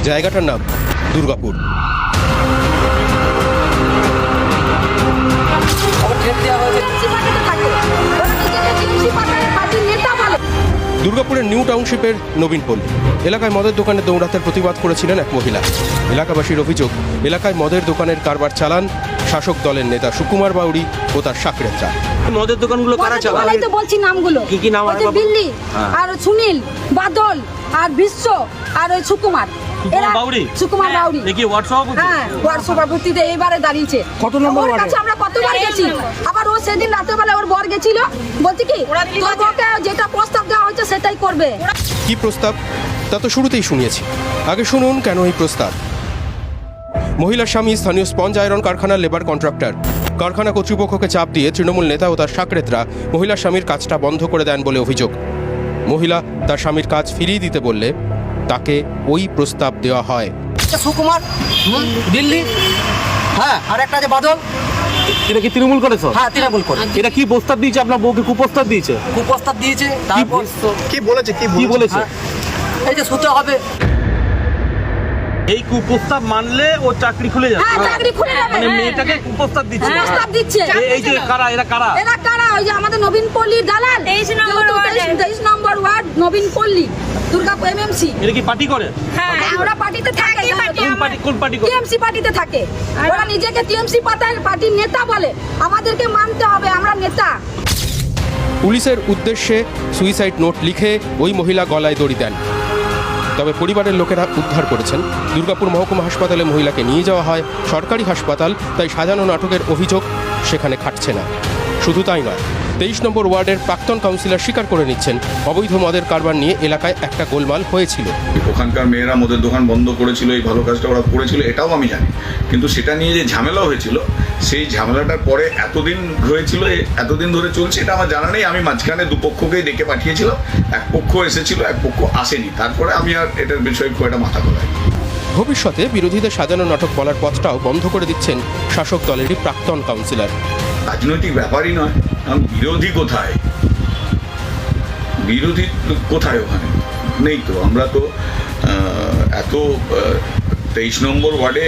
জায়গাটার নাম দুর্গাপুর। দুর্গাপুরের নিউ টাউনশিপের নবীনপল্লী এলাকায় মদের দোকানে দৌড়াতের প্রতিবাদ করেছিলেন এক মহিলা। এলাকাবাসীর অভিযোগ, এলাকায় মদের দোকানের কারবার চালান শাসক দলের নেতা সুকুমার বাউরি ও তার সাকরেতরা। মদের দোকানগুলো কারা চালায়? আমি তো বলছি নামগুলো। কি নাম? দিল্লি আর সুনীল, বাদল আর বিশ্ব আর ওই সুকুমার বাউরি। সুকুমার বাউরি দেখি হোয়াটসঅ্যাপ। হ্যাঁ, হোয়াটসঅ্যাপে এবারে দাঁড়িয়েছে। কত নম্বর ওয়ার্ডে? কাছে আমরা কতবার গেছি। আবার ও সেদিন রাতে বেলা ওর বর গেছিল, বলছে কি তোর বউকে যেটা প্রস্তাব দেওয়া হয়েছে সেটাই করবে। কি প্রস্তাব তা তো শুরুতেই শুনিয়েছি, আগে শুনুন কেন এই প্রস্তাব। মহিলার স্বামী স্থানীয় স্পঞ্জ আয়রন কারখানার লেবার কন্ট্রাক্টর। কারখানা কর্তৃপক্ষকে চাপ দিয়ে তৃণমূল নেতা ও তার সাকরেতরা মহিলার স্বামীর কাজটা বন্ধ করে দেন বলে অভিযোগ। মহিলা তার স্বামীর কাজ ফিরিয়ে দিতে বললে তাকে ওই প্রস্তাব দেওয়া হয়। সুকুমার, দিল্লি, হ্যাঁ, আর একটা যে বাদল। এটা কি তৃণমূল করেছো? হ্যাঁ, তৃণমূল করে। এটা কি প্রস্তাব দিয়েছে আপনার বউকে? কুপ্রস্তাব দিয়েছে? কুপ্রস্তাব দিয়েছে। তারপর কি বলেছে? কি বলেছে? এই যে শুতে হবে। এই কুপ্রস্তাব মানলে ও চাকরি খুলে যাবে। হ্যাঁ, চাকরি খুলে যাবে। মানে মেয়েটাকে কুপ্রস্তাব দিচ্ছে। প্রস্তাব দিচ্ছে। এই যে কারা? এরা কারা? এরা কারা? ওই যে আমাদের নবীনপল্লীর দালাল। 23 নম্বর ওয়ার্ড নবীনপল্লী, দুর্গাপুর এমএমসি। এরা কি পার্টি করে? হ্যাঁ, ওরা পার্টিতে থাকে। কোন পার্টি করে? টিএমসি পার্টিতে থাকে। ওরা নিজেকে টিএমসি পার্টির নেতা বলে। আমাদেরকে মানতে হবে, আমরা নেতা। পুলিশের উদ্দেশ্যে সুইসাইড নোট লিখে ওই মহিলা গলায় দড়ি দেন। তবে পরিবারের লোকেরা উদ্ধার করেছেন। দুর্গাপুর মহকুমা হাসপাতালে মহিলাকে নিয়ে যাওয়া হয়। সরকারি হাসপাতাল, তাই সাজানো নাটকের অভিযোগ সেখানে খাটছে না। শুধু তাই নয়, 23 নম্বর ওয়ার্ডের প্রাক্তন কাউন্সিলর স্বীকার করে নিচ্ছেন অবৈধ মদের কারবার নিয়ে এলাকায় একটা গোলমাল হয়েছিল। ওখানকার মেয়েরা মদের দোকান বন্ধ করেছিল, এই ভালো কাজটা ওরা করেছিল, এটাও আমি জানি। কিন্তু সেটা নিয়ে যে ঝামেলা হয়েছিল, সেই ঝামেলাটার পরে এতদিন হয়েছিল, এতদিন ধরে চলছে, এটা আমার জানা নেই। আমি মাঝখানে দুপক্ষকেই ডেকে পাঠিয়েছিলাম, এক পক্ষ এসেছিল, এক পক্ষ আসেনি। তারপরে আমি আর এটার বিষয়ে খুব একটা মাথা গলাই। ভবিষ্যতে বিরোধীদের সাজানো নাটক বলার পথটাও বন্ধ করে দিচ্ছেন শাসক দলেরই প্রাক্তন কাউন্সিলর। রাজনৈতিক ব্যাপারই নয়, কারণ বিরোধী কোথায়? বিরোধী কোথায়? ওখানে নেই তো। আমরা তো এত 23 নম্বর ওয়ার্ডে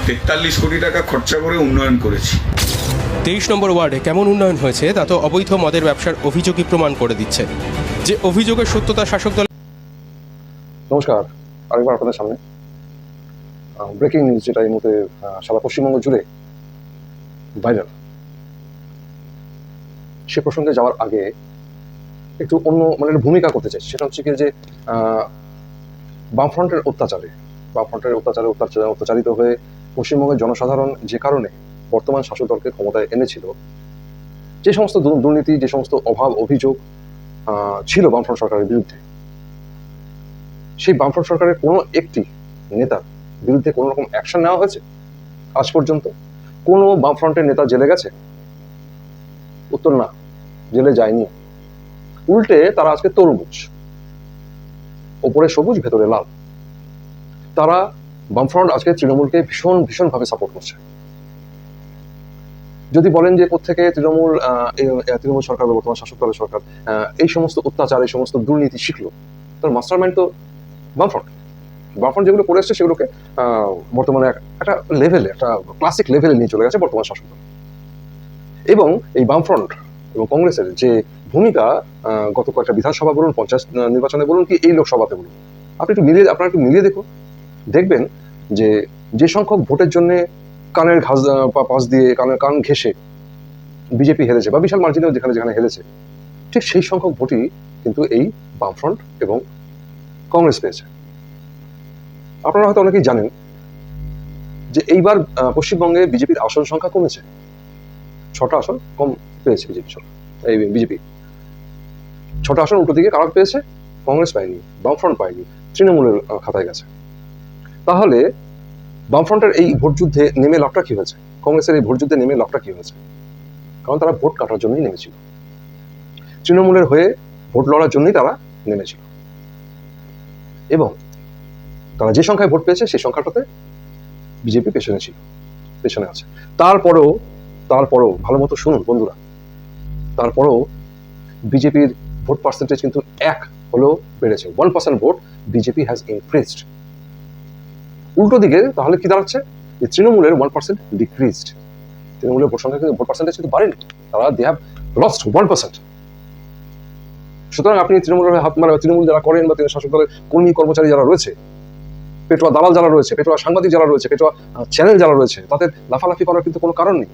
43 কোটি টাকা খরচা করে উন্নয়ন করেছি। 23 নম্বর ওয়ার্ডে কেমন উন্নয়ন হয়েছে তা তো অবৈধ মদের ব্যবসার অভিযোগই প্রমাণ করে দিচ্ছে। যে অভিযোগের সত্যতা শাসক দল। নমস্কার, আরেকবার আপনাদের সামনে ব্রেকিং নিউজ, যেটা এই মুহূর্তে সারা পশ্চিমবঙ্গ জুড়ে ভাইরাল। সে প্রসঙ্গে যাওয়ার আগে একটু অন্য একটা ভূমিকা করতে চাই। সেটা হচ্ছে কি যে বামফ্রন্টের অত্যাচারিত হয়ে পশ্চিমবঙ্গের জনসাধারণ যে কারণে বর্তমান শাসক দলকে ক্ষমতায় এনেছিল, যে সমস্ত দুর্নীতি, যে সমস্ত অভাব অভিযোগ ছিল বামফ্রন্ট সরকারের বিরুদ্ধে, সেই বামফ্রন্ট সরকারের কোনো একটি নেতার বিরুদ্ধে কোনো রকম অ্যাকশন নেওয়া হয়েছে আজ পর্যন্ত? কোনো বামফ্রন্টের নেতা জেলে গেছে? উত্তর না, জেলে যায়নি। উল্টে তারা আজকে তরমুজ, ওপরে সবুজ ভেতরে লাল। তারা বামফ্রন্ট আজকে তৃণমূলকে ভীষণভাবে সাপোর্ট করছে। যদি বলেন যে কোত্থেকে তৃণমূল সরকার বা বর্তমান শাসক দলের সরকার এই সমস্ত অত্যাচার, এই সমস্ত দুর্নীতি শিখলো, তার মাস্টারমাইন্ড তো বামফ্রন্ট যেগুলো করে এসছে সেগুলোকে বর্তমানে একটা লেভেলে, একটা ক্লাসিক লেভেলে নিয়ে চলে গেছে বর্তমান শাসক দল। এবং এই বামফ্রন্ট এবং কংগ্রেসের যে ভূমিকা গত কয়েকটা বিধানসভা বলুন, পঞ্চায়েত নির্বাচনে বলুন, কি এই লোকসভাতে বলুন, আপনারা একটু মিলিয়ে দেখুন। দেখবেন যে সংখ্যক ভোটের জন্য কানের পাশ দিয়ে কান ঘেঁষে বিজেপি হেরেছে, বা বিশাল মার্জিনেও যেখানে হেরেছে, ঠিক সেই সংখ্যক ভোটই কিন্তু এই বামফ্রন্ট এবং কংগ্রেস পেয়েছে। আপনারা হয়তো অনেকেই জানেন যে এইবার পশ্চিমবঙ্গে বিজেপির আসন সংখ্যা কমেছে, 6টা আসন কম পেয়েছে বিজেপি। 6টা আসন উল্টো দিকে কারা পেয়েছে? কংগ্রেস পায়নি, বামফ্রন্ট পায়নি, তৃণমূলের খাতায় গেছে। তাহলে বামফ্রন্টের এই ভোট যুদ্ধে নেমে লাভটা কি হয়েছে? কংগ্রেসের এই ভোট যুদ্ধে নেমে লাভটা কি হয়েছে? কারণ তারা ভোট কাটার জন্যই নেমেছিল, তৃণমূলের হয়ে ভোট লড়ার জন্যই তারা নেমেছিল। এবং তারা যে সংখ্যায় ভোট পেয়েছে সেই সংখ্যাটাতে বিজেপি পেছনে আছে। তারপরেও ভালো মতো শুনুন বন্ধুরা, তারপরেও বিজেপির ভোট পার্সেন্টেজ কিন্তু 1 হলেও বেড়েছে। 1% ভোট বিজেপি হ্যাজ ইনক্রিজড। উল্টো দিকে তাহলে কি দাঁড়াচ্ছে, যে তৃণমূলের 1% ডিক্রিজড, তৃণমূলের ভোট সংখ্যা কিন্তু ভোট পার্সেন্টেজ কিন্তু বাড়েনি, তারা দে হ্যাভ লস্ট 1%। সুতরাং আপনি তৃণমূলের হাত মানে তৃণমূল যারা করেন বা শাসক দলের কর্মী কর্মচারী যারা রয়েছে, পেটোয়া দালাল যারা রয়েছে, পেটোয়া সাংবাদিক যারা রয়েছে, পেটোয়া চ্যানেল যারা রয়েছে, তাদের লাফালাফি করার কিন্তু কোনো কারণ নেই।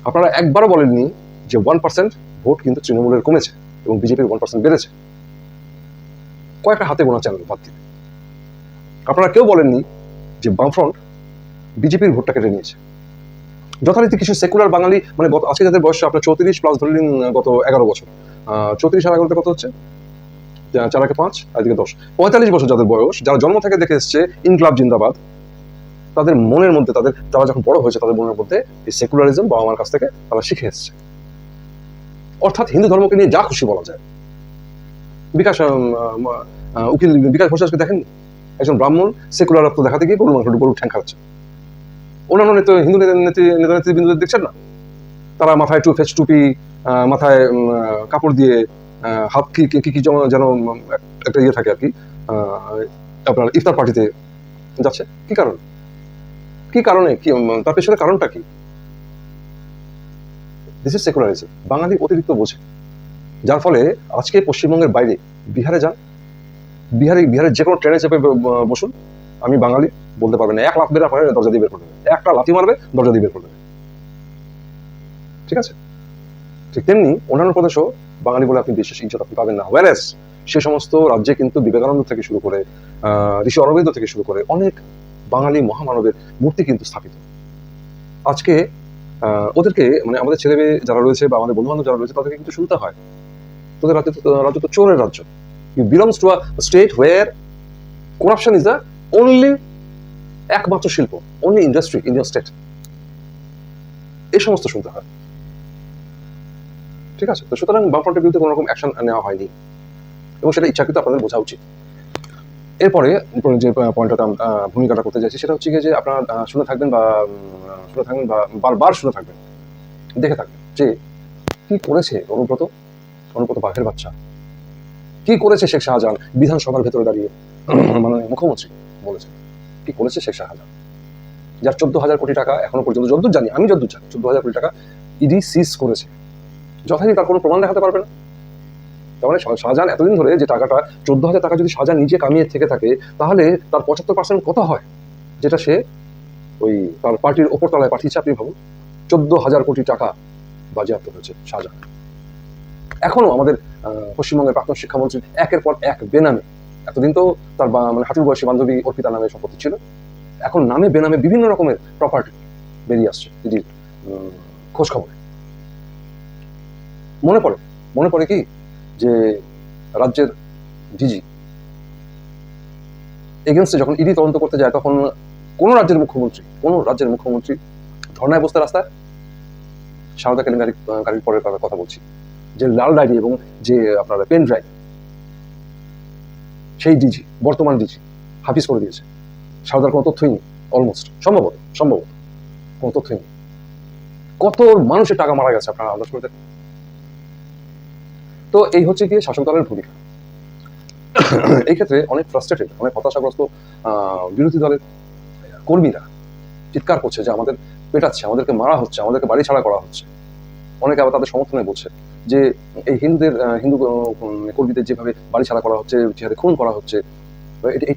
আপনারা একবারও বলেননি যে 1% ভোট কিন্তু তৃণমূলের কমেছে এবং বিজেপির 1% বেড়েছে, কয়েকটা হাতে গোনা চ্যানেল বাদ দিয়ে। আপনারা কেউ বলেননি যে বামফ্রন্ট বিজেপির ভোটটা কেটে নিয়েছে। যথারীতি কিছু সেকুলার বাঙালি মানে গত আজকে যাদের বয়স আপনার 34+ ধরে নিন, গত 11 বছর, 34 আর 11তে কত হচ্ছে, 4 × 5 আর 10, 45 বছর যাদের বয়স, যারা জন্ম থেকে দেখে এসছে ইনকলাব জিন্দাবাদ, তাদের মনের মধ্যে তারা যখন বড় হয়েছে তাদের মনের মধ্যে এই সেকুলারিজম বাবা মার কাছ থেকে তারা শিখে এসছে। অর্থাৎ হিন্দু ধর্মকে নিয়ে যা খুশি বলা যায়। উকিল বিকাশ ঘোষাজকে দেখেননি, একজন ব্রাহ্মণ সেকুলার রক্ত দেখাতে গিয়ে গরুর ঠ্যাং খাচ্ছে। অন্যান্য হিন্দু নেতা নেতৃবৃন্দদের দেখছেন না, তারা মাথায় ফেস টুপি, মাথায় কাপড় দিয়ে, হাত কি যেন একটা ইয়ে থাকে আর কি, আপনার ইফতার পার্টিতে যাচ্ছে। কি কারণে কি তার পেছনে কারণটা কি? This is secularism. বাঙালি অতিরিক্ত বোঝে, যার ফলে আজকে পশ্চিমবঙ্গের বাইরে বিহারে যান, বিহারের যে কোনো ট্রেনে চেপে বসুন, আমি বাঙালি বলতে পারবেন না, 1 লাফ বের করে দরজা দিয়ে বের করে দেবে, একটা লাথি মারবে দরজা দিয়ে বের করে দেবে। ঠিক আছে, ঠিক তেমনি অন্যান্য প্রদেশও বাঙালি বলে আপনি বিশেষ ইজ্জত আপনি পাবেন না। ওয়ারেস সে সমস্ত রাজ্যে কিন্তু বিবেকানন্দ থেকে শুরু করে ঋষি অরবিন্দ থেকে শুরু করে অনেক বাঙালি মহামানবের মূর্তি কিন্তু স্থাপিত। আজকে ওদেরকে মানে আমাদের ছেলে মেয়ে যারা রয়েছে বা আমাদের বন্ধু বান্ধব যারা রয়েছে তাদেরকে কিন্তু শুনতে হয়, তোদের রাজ্য তো চোরের রাজ্য, you belongs to a state where corruption is the only একমাত্র শিল্প, only industry in your state, এই সমস্ত শুনতে হয়। ঠিক আছে, তো সুতরাং বামফ্রন্টের বিরুদ্ধে কোনো রকম অ্যাকশন নেওয়া হয়নি এবং সেটা ইচ্ছাকৃত আপনাদের বোঝা উচিত। এরপরে যে পয়েন্টটা ভূমিকাটা করতে চাইছি সেটা হচ্ছে যে আপনারা শুনে থাকবেন বা বারবার শুনে থাকবেন, দেখে থাকবেন যে কি করেছে অনুব্রত বাঘের বাচ্চা, কি করেছে শেখ শাহজাহান বিধানসভার ভেতরে দাঁড়িয়ে মাননীয় মুখ্যমন্ত্রী বলেছেন কি করেছে শেখ শাহজাহান, যার 14,000 কোটি টাকা এখনো পর্যন্ত যতদূর জানি 14,000 কোটি টাকা ইডি সিজ করেছে, যথারীতি তার কোনো প্রমাণ দেখাতে পারবে না। তার মানে শাহজাহান এতদিন ধরে যে টাকাটা 14,000 টাকা যদি শাহজাহান নিজে কামিয়ে থেকে থাকে, তাহলে তার 75% কত হয়, যেটা সে ওই তার পার্টির ওপর তলায় পাঠিয়েছে। আপনি ভাবুন, 14,000 কোটি টাকা বাজেয়াপ্ত হয়েছে শাহজাহান। এখনো আমাদের পশ্চিমবঙ্গের প্রাক্তন শিক্ষামন্ত্রী একের পর এক বেনামে, এতদিন তো তার মানে হাঁটুর বয়সী বান্ধবী অর্পিতা নামে সম্পত্তি ছিল, এখন নামে বেনামে বিভিন্ন রকমের প্রপার্টি বেরিয়ে আসছে ইডির খোঁজ খবরে। মনে পড়ে কি যে রাজ্যের ডিজি এগেনস্টে যখন ইডি তদন্ত করতে যায়, তখন কোন রাজ্যের মুখ্যমন্ত্রী ধর্নায় বসতে রাস্তায়, সারদা কেলেঙ্কারির পরের কথা বলছি, যে লাল ডায়েরি এবং যে আপনার পেন ড্রাইভ সেই ডিজি বর্তমান ডিজি হাফিজ করে দিয়েছে। সারদার কোনো তথ্যই নেই, অলমোস্ট সম্ভবত কোনো তথ্যই নেই। কত মানুষের টাকা মারা গেছে আপনারা আন্দাজ করে দেখেন। তো এই হচ্ছে গিয়ে শাসক দলের ভূমিকা। এই ক্ষেত্রে অনেক ফ্রাস্ট্রেটেড, অনেক হতাশাগ্রস্ত বিরোধী দলের কর্মীরা চিৎকার করছে যে আমাদের পেটাচ্ছে, আমাদেরকে মারা হচ্ছে, আমাদেরকে বাড়ি ছাড়া করা হচ্ছে। অনেকে আবার তাদের সমর্থনে বলছে যে এই হিন্দু কর্মীদের যেভাবে বাড়ি ছাড়া করা হচ্ছে, যেভাবে খুন করা হচ্ছে,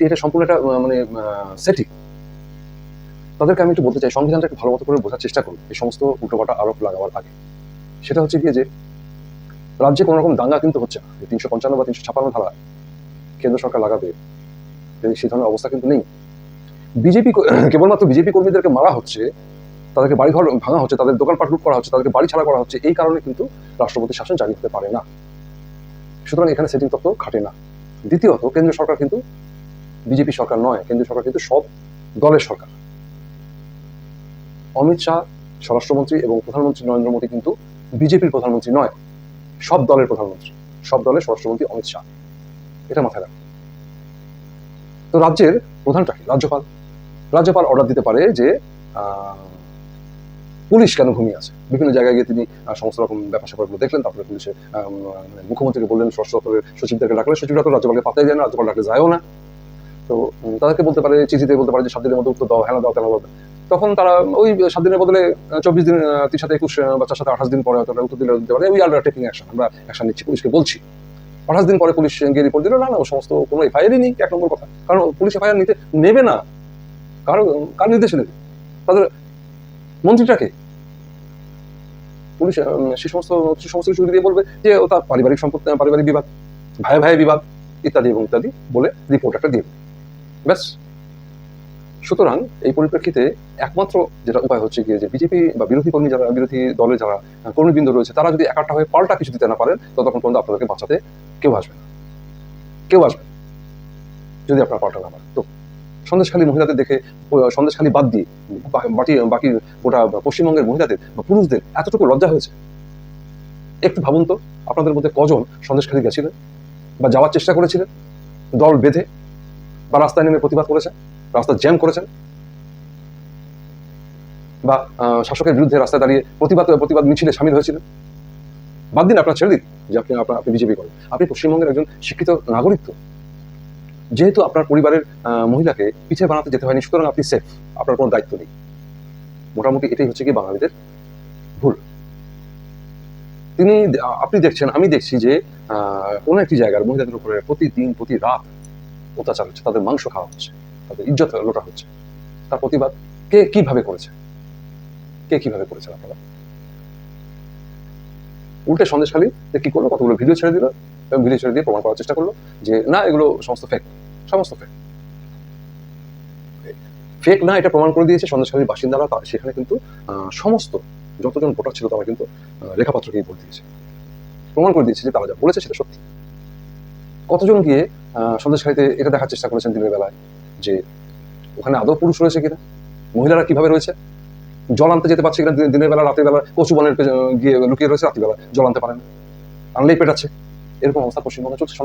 এটা সম্পূর্ণ একটা মানে সেটিং। তাদেরকে আমি একটু বলতে চাই, সংবিধানটাকে ভালো মতো করে বোঝার চেষ্টা করুন এই সমস্ত উল্টোপাল্টা আরোপ লাগাবার আগে। সেটা হচ্ছে গিয়ে যে রাজ্যে কোনো রকম দাঙ্গা কিন্তু হচ্ছে না, 355 বা 356 ধারা কেন্দ্র সরকার লাগাবে সেই ধরনের অবস্থা কিন্তু নেই। কেবলমাত্র বিজেপি কর্মীদেরকে মারা হচ্ছে, তাদেরকে বাড়িঘর ভাঙা হচ্ছে, তাদের দোকানপাট লুট করা হচ্ছে, তাদেরকে বাড়ি ছাড়া করা হচ্ছে, এই কারণে কিন্তু রাষ্ট্রপতি শাসন জারি হতে পারে না। সুতরাং এখানে সেটিং তত্ত্ব খাটে না। দ্বিতীয়ত, কেন্দ্রীয় সরকার কিন্তু বিজেপি সরকার নয়, কেন্দ্রীয় সরকার কিন্তু সব দলের সরকার। অমিত শাহ স্বরাষ্ট্রমন্ত্রী এবং প্রধানমন্ত্রী নরেন্দ্র মোদী কিন্তু বিজেপির প্রধানমন্ত্রী নয়, সব দলের প্রধানমন্ত্রী, সব দলের স্বরাষ্ট্রমন্ত্রী অমিত শাহ, এটা মাথায় রাখুন। তো রাজ্যের প্রধানটা কি? রাজ্যপাল অর্ডার দিতে পারে যে পুলিশ কেন ঘুমিয়ে আছে। বিভিন্ন জায়গায় গিয়ে তিনি সমস্ত রকম ব্যাপার স্যাপারগুলো দেখলেন, তারপরে পুলিশে মুখ্যমন্ত্রীকে বললেন, স্বরাষ্ট্র দপ্তরের সচিবদেরকে ডাকলেন, সচিবরা তো রাজ্যপালকে পাত্তাই দেয় না, রাজ্যপাল ডাকলে যায়ও না। তো তাদেরকে বলতে পারে, চিঠিতে বলতে পারে যে 7 দিনের মধ্যে উত্তর দাও, হ্যাঁ দাও, তেনা দাও। তখন তারা ওই 7 দিনের বদলে 24 দিন, 30 সাথে 21 বা 4 সাথে 28 দিন পরে হয়তো তারা উত্তর দিতে পারে, উই আর টেকিং অ্যাকশন, আমরা অ্যাকশন নিচ্ছি, পুলিশকে বলছি। 28 দিন পরে পুলিশ গিয়ে রিপোর্ট দিল, না ও সমস্ত কোনো এফআইআরই নেই, 1 নম্বর কথা। কারণ পুলিশ এফআইআর নেবে না, কার নির্দেশে নেবে? তাদের মন্ত্রীটাকে পুলিশ সে সমস্ত কিছু দিয়ে বলবে যে ও তার পারিবারিক সম্পত্তি, পারিবারিক বিবাদ, ভাই বিবাদ ইত্যাদি এবং ইত্যাদি বলে রিপোর্ট একটা দিয়ে ব্যাস। সুতরাং এই পরিপ্রেক্ষিতে একমাত্র যেটা উপায় হচ্ছে গিয়ে যে বিজেপি বা বিরোধী দলের যারা কর্মীবৃন্দ রয়েছে তারা যদি একাট্টা হয়ে পাল্টা কিছু দিতে না পারেন, ততক্ষণ পর্যন্ত আপনাদেরকে বাঁচাতে কেউ আসবে না, যদি আপনারা পাল্টা না পারেন। তো সন্দেশখালী মহিলাদের দেখে, সন্দেশখালী বাদ দিয়ে বাকি গোটা পশ্চিমবঙ্গের মহিলাদের বা পুরুষদের এতটুকু লজ্জা হয়েছে? একটু ভাবুন তো, আপনাদের মধ্যে কজন সন্দেশখালী গেছিলেন বা যাওয়ার চেষ্টা করেছিলেন দল বেঁধে, বা রাস্তায় নেমে প্রতিবাদ করেছেন, রাস্তা জ্যাম করেছেন, বা শাসকের বিরুদ্ধে রাস্তায় দাঁড়িয়ে প্রতিবাদ মিছিলে সামিল হয়েছিলেন? বাদ দিন, আপনার ছেড়ে দিন যে আপনি বিজেপি করেন। আপনি পশ্চিমবঙ্গের একজন শিক্ষিত নাগরিক। তো যেহেতু আপনার পরিবারের মহিলাকে পিছিয়ে বানাতে যেতে হয়নি, সুতরাং আপনি সেফ, আপনার কোনো দায়িত্ব নেই। মোটামুটি এটাই হচ্ছে কি বাঙালিদের ভুল। আপনি দেখছেন, আমি দেখছি যে কোনো একটি জায়গার মহিলাদের উপরে প্রতিদিন প্রতি রাত অত্যাচার হচ্ছে, তাদের মাংস খাওয়া হচ্ছে, তাদের ইজ্জত লোটা হচ্ছে। তার প্রতিবাদ কে কিভাবে করেছে আপনারা? উল্টে সন্দেশখালী কি করলো, কতগুলো ভিডিও ছেড়ে দিল এবং ভিডিও ছেড়ে দিয়ে প্রমাণ করার চেষ্টা করলো যে না, এগুলো সমস্ত ফেক না। এটা প্রমাণ করে দিয়েছে সন্দেশখালীর বাসিন্দারা। সেখানে কিন্তু সমস্ত যতজন ভোটার ছিল তারা কিন্তু লেখাপত্রকেই ভোট দিয়েছে, প্রমাণ করে দিয়েছে যে তারা যা বলেছে সেটা সত্যি। কতজন গিয়ে সন্দেশখালীতে এটা দেখার চেষ্টা করেছেন দিনের বেলায় যে ওখানে আদৌ পুরুষ রয়েছে কিনা, মহিলারা কিভাবে রয়েছে, জল আনতে যেতে পারছে কিনা দিনের বেলা, রাতের বেলা কচু বনের গিয়ে লুকিয়ে রয়েছে, রাত্রিবেলা জল আনতে পারেন, আনলেই পেটাচ্ছে। এরকম অবস্থা পশ্চিমবঙ্গে চলছে।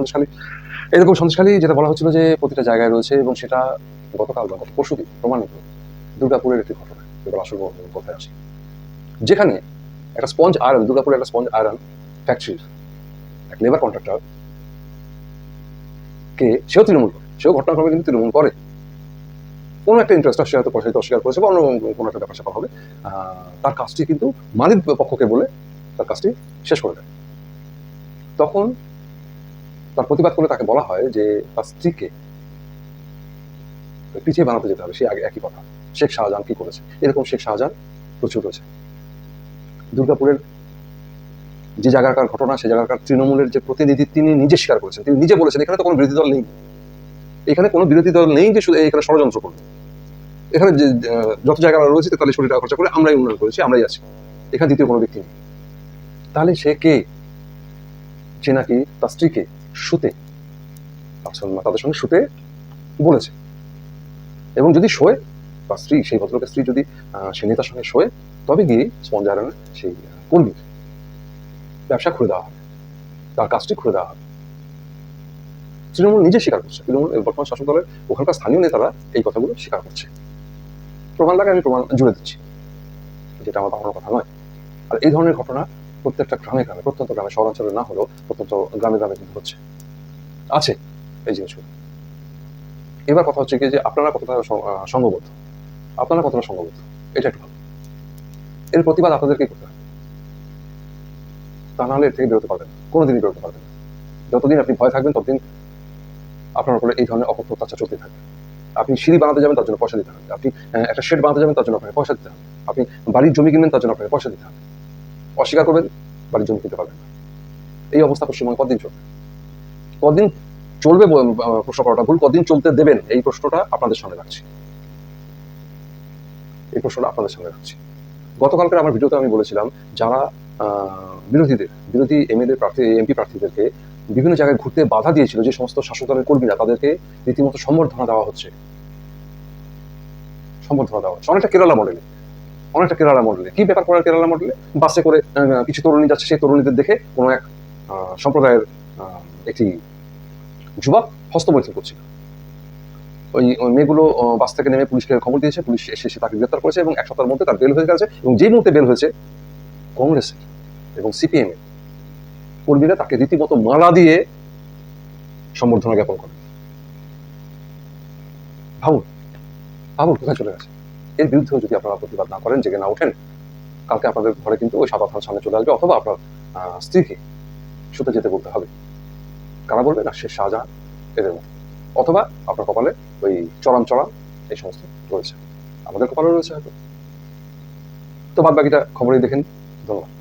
সন্দেশখালী যেটা বলা হচ্ছিল যে প্রতিটা জায়গায় রয়েছে, এবং সেটা গতকাল বা গত পরশুদিন প্রমাণিত দুর্গাপুরের একটি ঘটনা। এবার আসল কথায় আসি, যেখানে একটা স্পঞ্জ আয়রন, দুর্গাপুরের একটা স্পঞ্জ আয়রন ফ্যাক্টরির এক লেবার কন্ট্রাক্টর কে, সেও তৃণমূল করে, সেও ঘটনাক্রমে কিন্তু তৃণমূল করে, কোনো একটা ইন্টারেস্ট সে হয়তো পয়সা অস্বীকার করেছে বা অন্য কোনো একটা ব্যাপার স্যাপার হবে, তার কাজটি কিন্তু মালিক পক্ষকে বলে তার কাজটি শেষ করে দেয়। তখন তার প্রতিবাদ করে তাকে বলা হয় যে তার স্ত্রীকে পিছিয়ে বানাতে যেতে হবে। সে আগে একই কথা, শেখ শাহজাহান কি করেছে, এরকম শেখ শাহজাহান প্রচুর রয়েছে। দুর্গাপুরের যে জায়গাকার ঘটনা, সে জায়গাকার তৃণমূলের যে প্রতিনিধি তিনি নিজে স্বীকার করেছেন, তিনি নিজে বলেছেন এখানে তো কোনো বিরোধী দল নেই, যে শুধু এখানে ষড়যন্ত্র করবে। এখানে যে যত জায়গা রয়েছে 43 কোটি টাকা খরচা করে আমরাই উন্নয়ন করেছি, আমরাই আছি, এখানে দ্বিতীয় কোনো ব্যক্তি নেই। তাহলে সে কে? যে নাকি তার স্ত্রীকে শুতে, তাদের সঙ্গে শুতে বলেছে, এবং যদি শোয় বা স্ত্রী, সেই ভদ্রলোকের স্ত্রী যদি সে নেতার সঙ্গে শোয়, তবে গিয়ে স্পঞ্জ আয়রনের সেই কর্মীর ব্যবসা খুলে দেওয়া হবে, তার কাজটি খুলে দেওয়া হবে। তৃণমূল নিজে স্বীকার করছে, তৃণমূল বর্তমান শাসক দলের ওখানকার স্থানীয় নেতারা এই কথাগুলো স্বীকার করছে। প্রমাণ লাগে, আমি প্রমাণ জুড়ে দিচ্ছি, যেটা আমার বানানোর কথা নয়। আর এই ধরনের ঘটনা প্রত্যেকটা গ্রামে, প্রত্যন্ত গ্রামে, শহরাঞ্চলে না হলেও প্রত্যন্ত গ্রামে কিন্তু হচ্ছে, আছে এই জিনিসগুলো। এবার কথা হচ্ছে কি যে আপনারা কতটা সঙ্গবদ্ধ, এটা একটু ভালো। এর প্রতিবাদ আপনাদেরকেই করতে হবে, তা নাহলে এর থেকে বেরোতে পারবেন না, কোনোদিনই বেরোতে পারবেন না। যতদিন আপনি ভয় থাকবেন ততদিন আপনার উপরে এই ধরনের অকথ্য অত্যাচার চলতে থাকবে। আপনি সিঁড়ি বানাতে যাবেন, তার জন্য পয়সা দিতে হবে। আপনি একটা শেড বানাতে যাবেন, তার জন্য আপনাকে পয়সা দিতে হবে। আপনি বাড়ির জমি কিনবেন, তার জন্য আপনাকে পয়সা দিতে হবে। অস্বীকার করবেন, বাড়ির জমি কিনতে পারবেন না। এই অবস্থা পশ্চিমবঙ্গে কতদিন চলবে প্রশ্ন করাটা ভুল, কতদিন চলতে দেবেন, এই প্রশ্নটা আপনাদের সামনে রাখছি। গতকালকে আমার ভিডিওতে আমি বলেছিলাম, যারা বিরোধী এমপি প্রার্থীদেরকে বিভিন্ন জায়গায় ঘুরতে বাধা দিয়েছিল, যে সমস্ত শাসক দলের কর্মীরা, তাদেরকে রীতিমতো সম্বর্ধনা দেওয়া হচ্ছে। অনেকটা কেরালা মডেলে। কি ব্যাপার করার কেরালা মডেলে? বাসে করে কিছু তরুণী যাচ্ছে, সেই তরুণীদের দেখে কোনো এক সম্প্রদায়ের একটি যুবক হস্তমৈথুন করছিল। ওই মেয়েগুলো বাস থেকে নেমে পুলিশকে খবর দিয়েছে, পুলিশ এসে তাকে গ্রেপ্তার করেছে, এবং 1 সপ্তাহের মধ্যে তার বেল হয়ে গেছে। এবং যেই মুহূর্তে বেল হয়েছে, কংগ্রেসের এবং সিপিএম এর কর্মীরা তাকে রীতিমতো মালা দিয়ে সম্বর্ধনা জ্ঞাপন করে। ভাবুন ভাবুন কোথায় চলে গেছে। এর বিরুদ্ধেও যদি আপনারা প্রতিবাদ না করেন, জেগে না ওঠেন, কালকে আপনাদের ঘরে কিন্তু ওই সাদা থান সামনে চলে আসবে, অথবা আপনার স্ত্রীকে শুতে যেতে বলতে হবে। কারা বলবে না, সে শাহজাহান এদের মতো, অথবা আপনার কপালে ওই চড়ান এই সমস্ত রয়েছে, আমাদের কপালে রয়েছে হয়তো। তো বাদ বাকিটা খবরেই দেখেন। ধন্যবাদ।